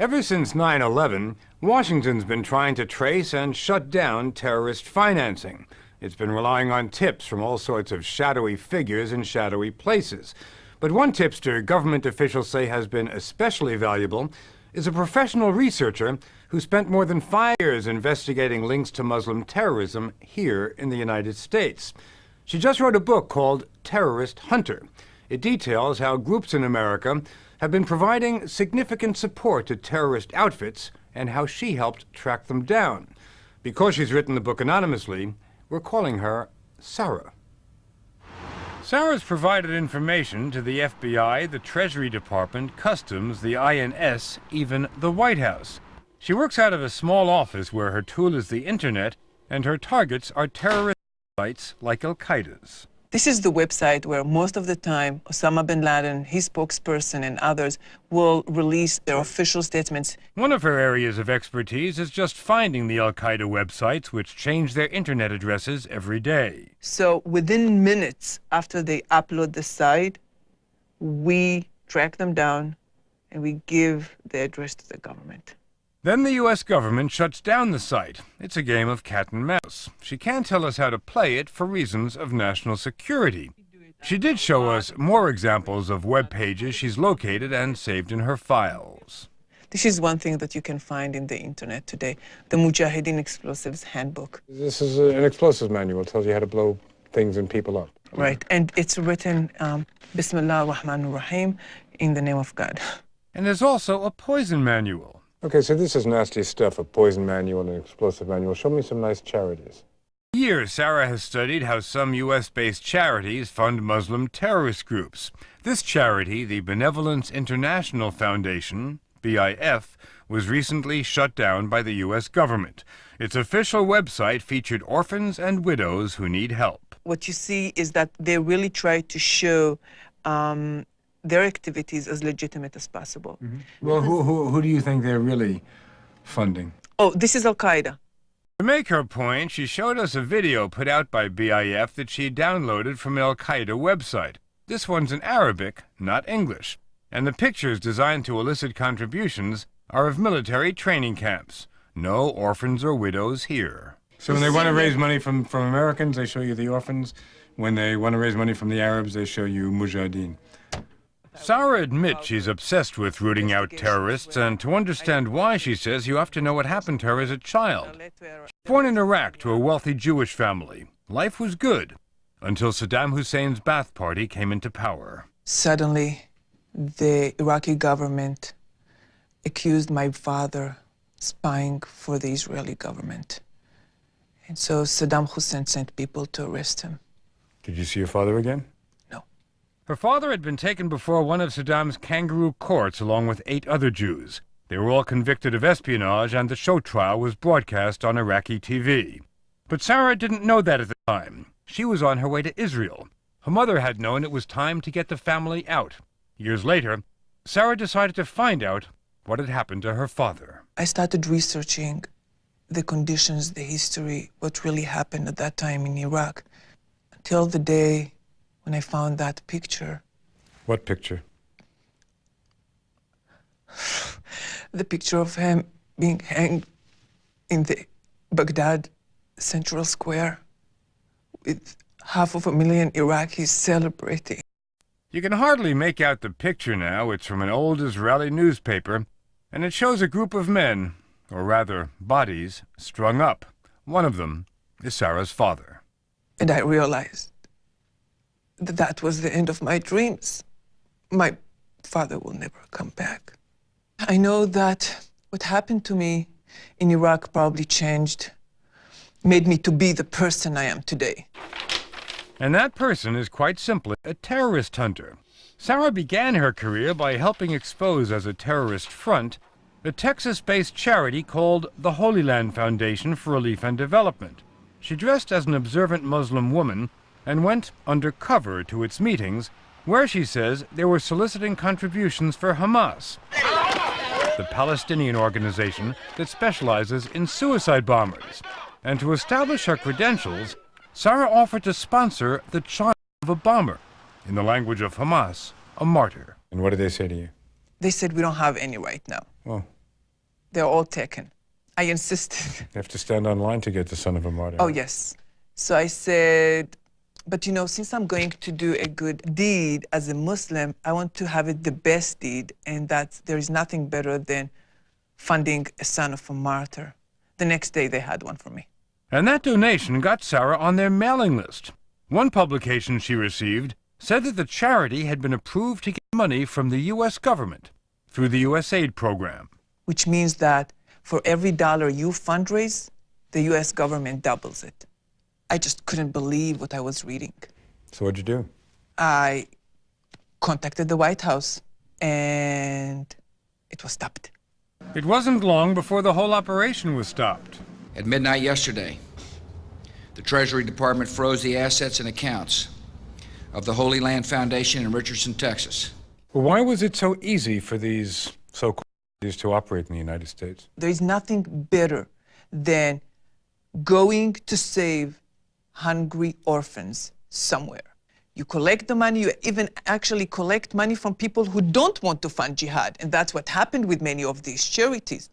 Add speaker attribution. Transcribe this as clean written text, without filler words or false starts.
Speaker 1: Ever since 9/11, Washington's been trying to trace and shut down terrorist financing. It's been relying on tips from all sorts of shadowy figures in shadowy places. But one tipster government officials say has been especially valuable is a professional researcher who spent more than 5 years investigating links to Muslim terrorism here in the United States. She just wrote a book called Terrorist Hunter. It details how groups in America have been providing significant support to terrorist outfits and how she helped track them down. Because she's written the book anonymously, we're calling her Sarah. Sarah's provided information to the FBI, the Treasury Department, Customs, the INS, even the White House. She works out of a small office where her tool is the internet, and her targets are terrorist sites like Al-Qaeda's.
Speaker 2: This is the website where most of the time Osama bin Laden, his spokesperson, and others will release their official statements.
Speaker 1: One of her areas of expertise is just finding the Al-Qaeda websites, which change their internet addresses every day.
Speaker 2: So within minutes after they upload the site, we track them down and we give the address to the government.
Speaker 1: Then the U.S. government shuts down the site. It's a game of cat and mouse. She can't tell us how to play it for reasons of national security. She did show us more examples of web pages she's located and saved in her files.
Speaker 2: This is one thing that you can find in the internet today, the Mujahideen Explosives Handbook.
Speaker 3: This is an explosives manual. It tells you how to blow things and people up.
Speaker 2: Right, and it's written, Bismillah ar-Rahman ar-Rahim, in the name of God.
Speaker 1: And there's also a poison manual.
Speaker 3: Okay, so this is nasty stuff, a poison manual and an explosive manual. Show me some nice charities.
Speaker 1: For years, Sarah has studied how some U.S.-based charities fund Muslim terrorist groups. This charity, the Benevolence International Foundation, BIF, was recently shut down by the U.S. government. Its official website featured orphans and widows who need help.
Speaker 2: What you see is that they really try to show their activities as legitimate as possible.
Speaker 1: Mm-hmm. Well, who do you think they're really funding?
Speaker 2: Oh, this is Al-Qaeda.
Speaker 1: To make her point, she showed us a video put out by BIF that she downloaded from an Al-Qaeda website. This one's in Arabic, not English. And the pictures designed to elicit contributions are of military training camps. No orphans or widows here. So when they want to raise money from Americans, they show you the orphans. When they want to raise money from the Arabs, they show you Mujahideen. Sarah admits she's obsessed with rooting out terrorists, and to understand why, she says, you have to know what happened to her as a child. Born in Iraq to a wealthy Jewish family, life was good until Saddam Hussein's Ba'ath Party came into power.
Speaker 2: Suddenly, the Iraqi government accused my father spying for the Israeli government. And so Saddam Hussein sent people to arrest him.
Speaker 1: Did you see your father again?
Speaker 2: No.
Speaker 1: Her father had been taken before one of Saddam's kangaroo courts along with 8 other Jews. They were all convicted of espionage, and the show trial was broadcast on Iraqi TV. But Sarah didn't know that at the time. She was on her way to Israel. Her mother had known it was time to get the family out. Years later, Sarah decided to find out what had happened to her father.
Speaker 2: I started researching the conditions, the history, what really happened at that time in Iraq, until the day when I found that picture.
Speaker 1: What picture?
Speaker 2: The picture of him being hanged in the Baghdad Central Square with 500,000 Iraqis celebrating.
Speaker 1: You can hardly make out the picture now. It's from an old Israeli newspaper, and it shows a group of men, or rather bodies, strung up. One of them is Sarah's father.
Speaker 2: And I realized that that was the end of my dreams. My father will never come back. I know that what happened to me in Iraq probably made me to be the person I am today.
Speaker 1: And that person is quite simply a terrorist hunter. Sarah began her career by helping expose as a terrorist front a Texas-based charity called the Holy Land Foundation for Relief and Development. She dressed as an observant Muslim woman and went undercover to its meetings, where she says they were soliciting contributions for Hamas, the Palestinian organization that specializes in suicide bombers. And to establish her credentials, Sarah offered to sponsor the child of a bomber, in the language of Hamas, a martyr. And what did they say to you?
Speaker 2: They said, we don't have any right now.
Speaker 1: Well,
Speaker 2: They're all taken. I insisted.
Speaker 3: You have to stand online to get the son of a martyr.
Speaker 2: Oh, yes. So I said, but you know, since I'm going to do a good deed as a Muslim, I want to have it the best deed, and that there is nothing better than funding a son of a martyr. The next day, they had one for me.
Speaker 1: And that donation got Sarah on their mailing list. One publication she received said that the charity had been approved to get money from the U.S. government through the USAID program.
Speaker 2: Which means that for every dollar you fundraise, the U.S. government doubles it. I just couldn't believe what I was reading.
Speaker 3: So what'd you do?
Speaker 2: I contacted the White House, and it was stopped.
Speaker 1: It wasn't long before the whole operation was stopped.
Speaker 4: At midnight yesterday, the Treasury Department froze the assets and accounts of the Holy Land Foundation in Richardson, Texas.
Speaker 3: Well, why was it so easy for these so-called to operate in the United States?
Speaker 2: There is nothing better than going to save hungry orphans somewhere. You collect the money, you even actually collect money from people who don't want to fund jihad, and that's what happened with many of these charities.